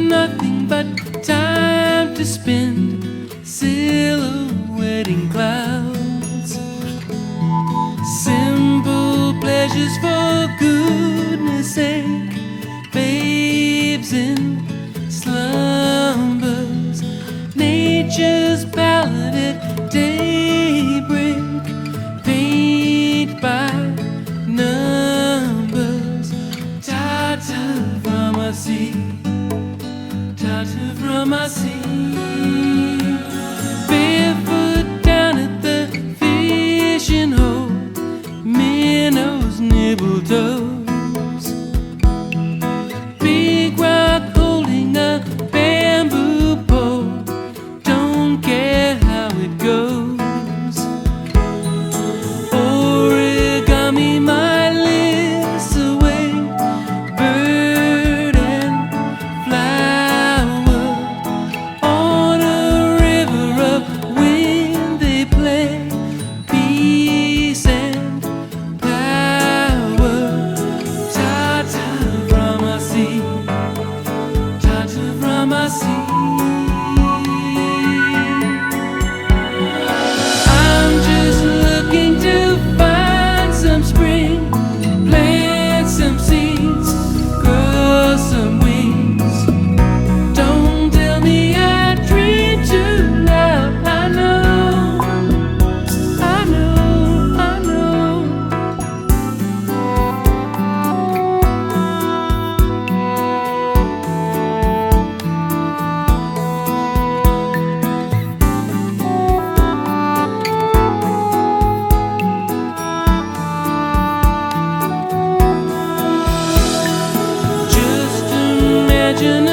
nothing but time to spend, silhouetting clouds. Simple pleasures for goodness sake, babes in slumbers. Nature's ballad at daybreak, paint by numbers. Origami. Barefoot down at the fishing hole, Minnows nibble toes. Big rock holding a bamboo pole, don't care how it goes. Origami my lists away, bird and flower. On a river of wind they play, peace and power. Ta-ta-vramasi. I'm just looking to find some spring, plant some seeds, grow some wings. Don't tell me I dream too loud. I know, I know, I know. Just imagine